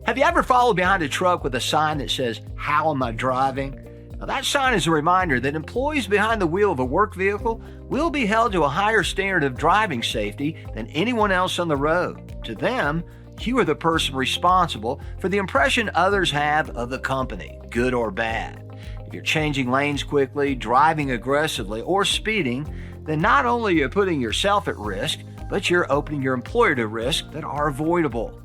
Have you ever followed behind a truck with a sign that says, "How am I driving?" Now, that sign is a reminder that employees behind the wheel of a work vehicle will be held to a higher standard of driving safety than anyone else on the road. To them, you are the person responsible for the impression others have of the company, good or bad. If you're changing lanes quickly, driving aggressively, or speeding, then not only are you putting yourself at risk, but you're opening your employer to risks that are avoidable.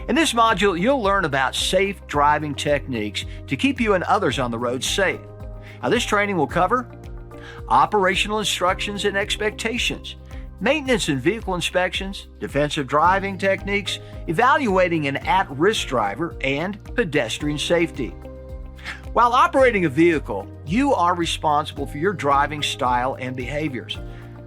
In this module, you'll learn about safe driving techniques to keep you and others on the road safe. Now, this training will cover operational instructions and expectations, maintenance and vehicle inspections, defensive driving techniques, evaluating an at-risk driver, and pedestrian safety. While operating a vehicle, you are responsible for your driving style and behaviors.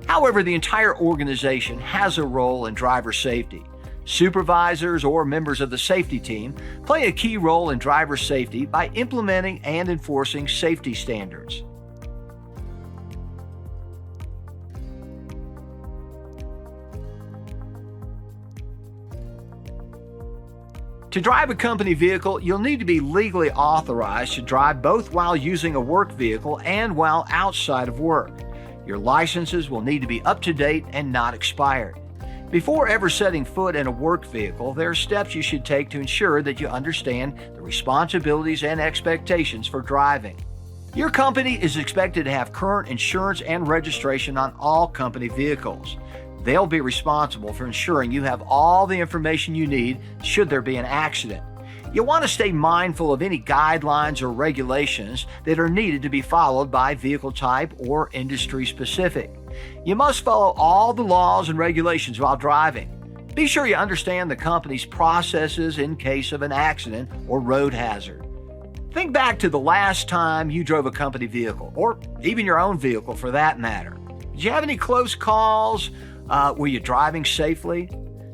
However, the entire organization has a role in driver safety. Supervisors or members of the safety team play a key role in driver safety by implementing and enforcing safety standards. To drive a company vehicle, you'll need to be legally authorized to drive both while using a work vehicle and while outside of work. Your licenses will need to be up to date and not expired. Before ever setting foot in a work vehicle, there are steps you should take to ensure that you understand the responsibilities and expectations for driving. Your company is expected to have current insurance and registration on all company vehicles. They'll be responsible for ensuring you have all the information you need should there be an accident. You'll want to stay mindful of any guidelines or regulations that are needed to be followed by vehicle type or industry specific. You must follow all the laws and regulations while driving. Be sure you understand the company's processes in case of an accident or road hazard. Think back to the last time you drove a company vehicle, or even your own vehicle for that matter. Did you have any close calls? Were you driving safely?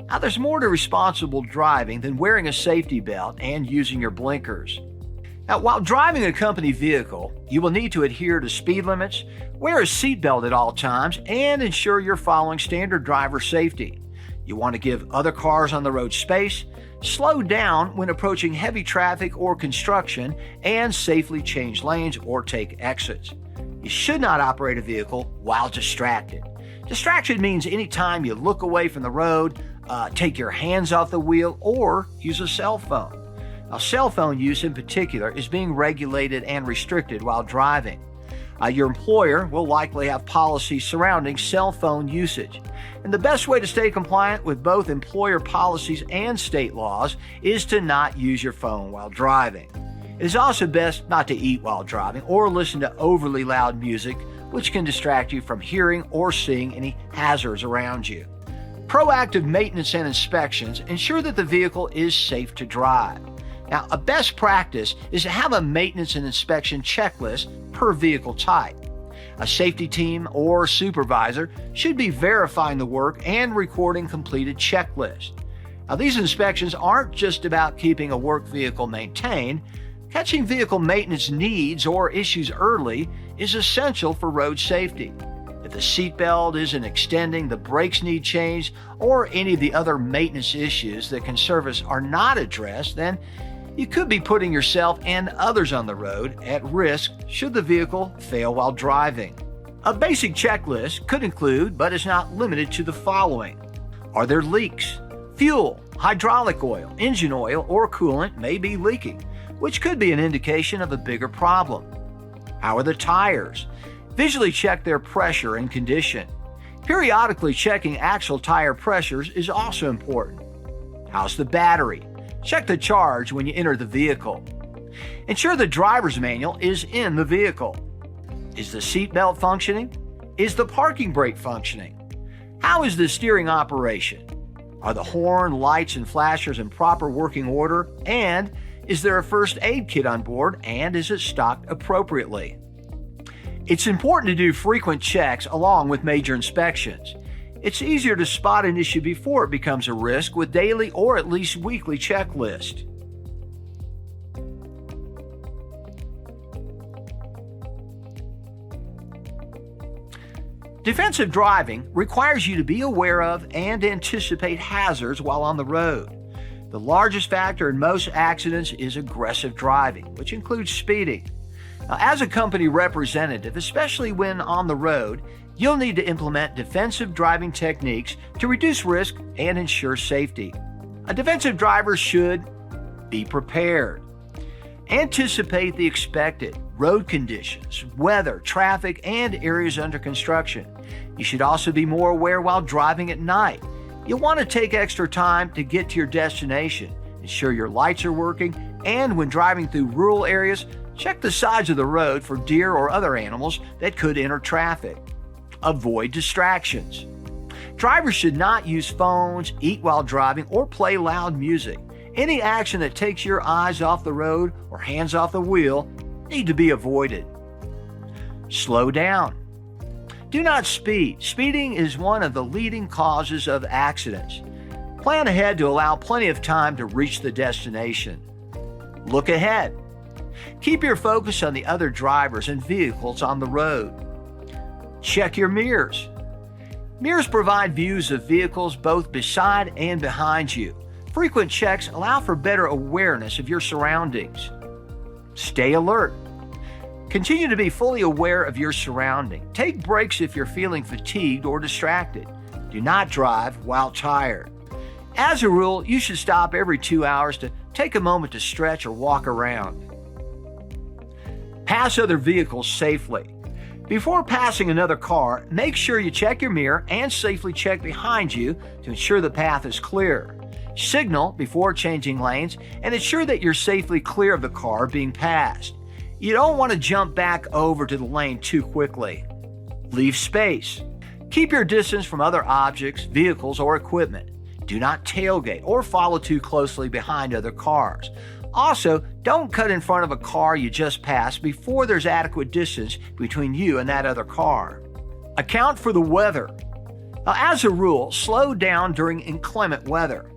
Now, there's more to responsible driving than wearing a safety belt and using your blinkers. Now, while driving a company vehicle, you will need to adhere to speed limits, wear a seatbelt at all times, and ensure you're following standard driver safety. You want to give other cars on the road space, slow down when approaching heavy traffic or construction, and safely change lanes or take exits. You should not operate a vehicle while distracted. Distraction means any time you look away from the road, take your hands off the wheel, or use a cell phone. Now, cell phone use in particular is being regulated and restricted while driving. Your employer will likely have policies surrounding cell phone usage. And the best way to stay compliant with both employer policies and state laws is to not use your phone while driving. It is also best not to eat while driving or listen to overly loud music, which can distract you from hearing or seeing any hazards around you. Proactive maintenance and inspections ensure that the vehicle is safe to drive. Now, a best practice is to have a maintenance and inspection checklist per vehicle type. A safety team or supervisor should be verifying the work and recording completed checklists. Now, these inspections aren't just about keeping a work vehicle maintained. Catching vehicle maintenance needs or issues early is essential for road safety. If the seatbelt isn't extending, the brakes need change, or any of the other maintenance issues that can service are not addressed, then you could be putting yourself and others on the road at risk should the vehicle fail while driving. A basic checklist could include, but is not limited to, the following. Are there leaks? Fuel, hydraulic oil, engine oil, or coolant may be leaking, which could be an indication of a bigger problem. How are the tires? Visually check their pressure and condition. Periodically checking actual tire pressures is also important. How's the battery? Check the charge when you enter the vehicle. Ensure the driver's manual is in the vehicle. Is the seatbelt functioning? Is the parking brake functioning? How is the steering operation? Are the horn, lights, and flashers in proper working order? And is there a first aid kit on board, and is it stocked appropriately? It's important to do frequent checks along with major inspections. It's easier to spot an issue before it becomes a risk with daily or at least weekly checklists. Defensive driving requires you to be aware of and anticipate hazards while on the road. The largest factor in most accidents is aggressive driving, which includes speeding. Now, as a company representative, especially when on the road, you'll need to implement defensive driving techniques to reduce risk and ensure safety. A defensive driver should be prepared. Anticipate the expected road conditions, weather, traffic, and areas under construction. You should also be more aware while driving at night. You'll want to take extra time to get to your destination. Ensure your lights are working, and when driving through rural areas, check the sides of the road for deer or other animals that could enter traffic. Avoid distractions. Drivers should not use phones, eat while driving, or play loud music. Any action that takes your eyes off the road or hands off the wheel need to be avoided. Slow down. Do not speed. Speeding is one of the leading causes of accidents. Plan ahead to allow plenty of time to reach the destination. Look ahead. Keep your focus on the other drivers and vehicles on the road. Check your mirrors. Mirrors provide views of vehicles both beside and behind you. Frequent checks allow for better awareness of your surroundings. Stay alert. Continue to be fully aware of your surrounding. Take breaks if you're feeling fatigued or distracted. Do not drive while tired. As a rule, you should stop every 2 hours to take a moment to stretch or walk around. Pass other vehicles safely. Before passing another car, make sure you check your mirror and safely check behind you to ensure the path is clear. Signal before changing lanes and ensure that you're safely clear of the car being passed. You don't want to jump back over to the lane too quickly. Leave space. Keep your distance from other objects, vehicles, or equipment. Do not tailgate or follow too closely behind other cars. Also, don't cut in front of a car you just passed before there's adequate distance between you and that other car. Account for the weather. Now, as a rule, slow down during inclement weather.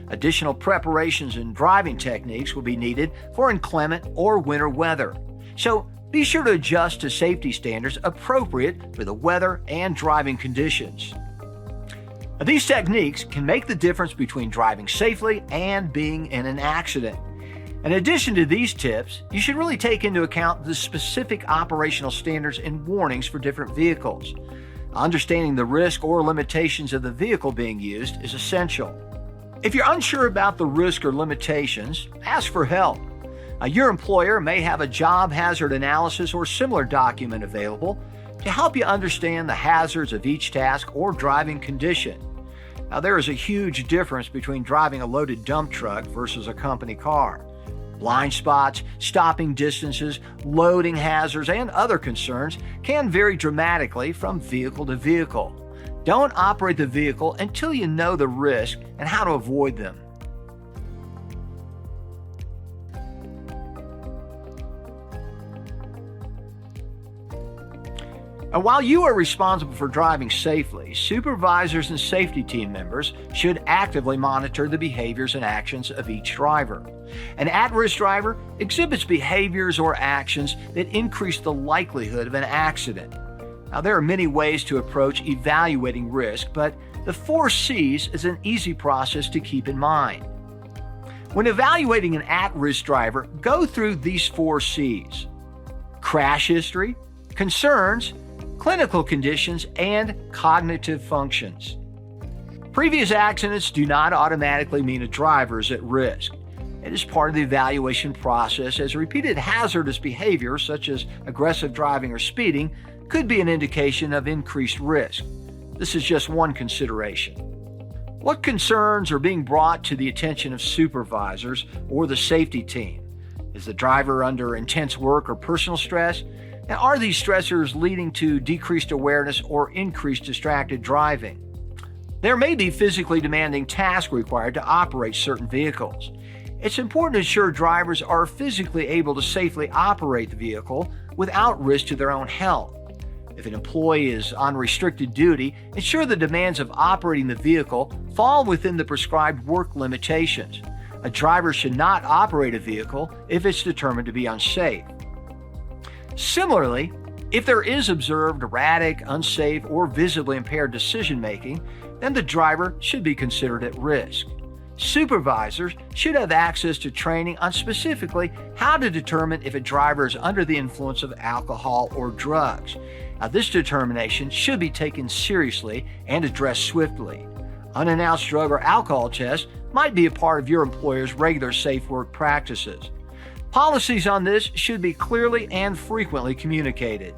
Additional preparations and driving techniques will be needed for inclement or winter weather. So be sure to adjust to safety standards appropriate for the weather and driving conditions. Now, these techniques can make the difference between driving safely and being in an accident. In addition to these tips, you should really take into account the specific operational standards and warnings for different vehicles. Understanding the risk or limitations of the vehicle being used is essential. If you're unsure about the risk or limitations, ask for help. Your employer may have a job hazard analysis or similar document available to help you understand the hazards of each task or driving condition. Now, there is a huge difference between driving a loaded dump truck versus a company car. Blind spots, stopping distances, loading hazards, and other concerns can vary dramatically from vehicle to vehicle. Don't operate the vehicle until you know the risk and how to avoid them. And while you are responsible for driving safely, supervisors and safety team members should actively monitor the behaviors and actions of each driver. An at-risk driver exhibits behaviors or actions that increase the likelihood of an accident. Now, there are many ways to approach evaluating risk, but the 4 C's is an easy process to keep in mind. When evaluating an at-risk driver, go through these 4 C's: crash history, concerns, clinical conditions, and cognitive functions. Previous accidents do not automatically mean a driver is at risk. It is part of the evaluation process, as repeated hazardous behavior such as aggressive driving or speeding could be an indication of increased risk. This is just one consideration. What concerns are being brought to the attention of supervisors or the safety team? Is the driver under intense work or personal stress? And are these stressors leading to decreased awareness or increased distracted driving? There may be physically demanding tasks required to operate certain vehicles. It's important to ensure drivers are physically able to safely operate the vehicle without risk to their own health. If an employee is on restricted duty, ensure the demands of operating the vehicle fall within the prescribed work limitations. A driver should not operate a vehicle if it's determined to be unsafe. Similarly, if there is observed erratic, unsafe, or visibly impaired decision-making, then the driver should be considered at risk. Supervisors should have access to training on specifically how to determine if a driver is under the influence of alcohol or drugs. Now, this determination should be taken seriously and addressed swiftly. Unannounced drug or alcohol tests might be a part of your employer's regular safe work practices. Policies on this should be clearly and frequently communicated.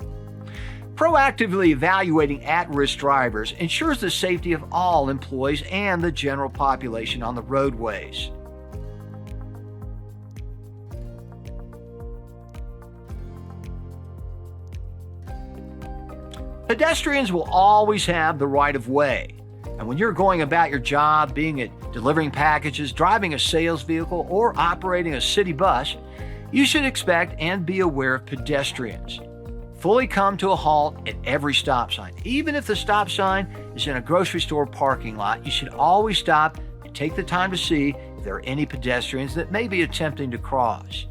Proactively evaluating at-risk drivers ensures the safety of all employees and the general population on the roadways. Pedestrians will always have the right of way. And when you're going about your job, being it delivering packages, driving a sales vehicle, or operating a city bus, you should expect and be aware of pedestrians. Fully come to a halt at every stop sign. Even if the stop sign is in a grocery store parking lot, you should always stop and take the time to see if there are any pedestrians that may be attempting to cross.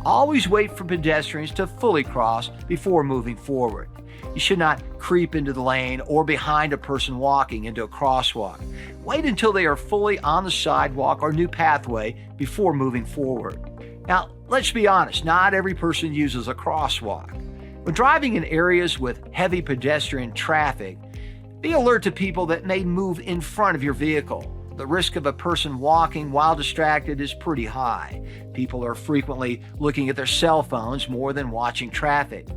Always wait for pedestrians to fully cross before moving forward. You should not creep into the lane or behind a person walking into a crosswalk. Wait until they are fully on the sidewalk or new pathway before moving forward. Now, let's be honest, not every person uses a crosswalk. When driving in areas with heavy pedestrian traffic, be alert to people that may move in front of your vehicle. The risk of a person walking while distracted is pretty high. People are frequently looking at their cell phones more than watching traffic.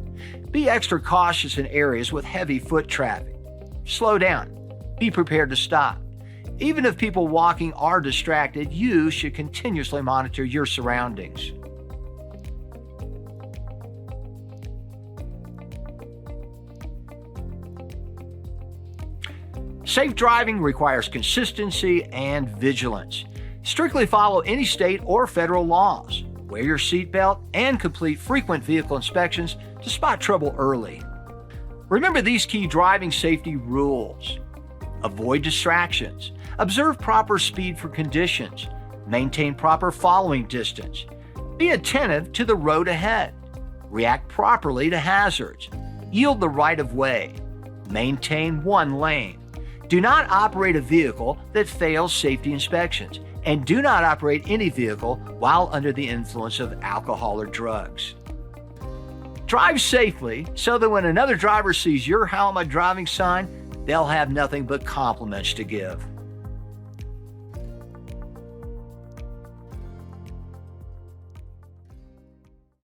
Be extra cautious in areas with heavy foot traffic. Slow down. Be prepared to stop. Even if people walking are distracted, you should continuously monitor your surroundings. Safe driving requires consistency and vigilance. Strictly follow any state or federal laws. Wear your seatbelt and complete frequent vehicle inspections to spot trouble early. Remember these key driving safety rules. Avoid distractions. Observe proper speed for conditions. Maintain proper following distance. Be attentive to the road ahead. React properly to hazards. Yield the right of way. Maintain one lane. Do not operate a vehicle that fails safety inspections, and do not operate any vehicle while under the influence of alcohol or drugs. Drive safely so that when another driver sees your How Am I Driving sign, they'll have nothing but compliments to give.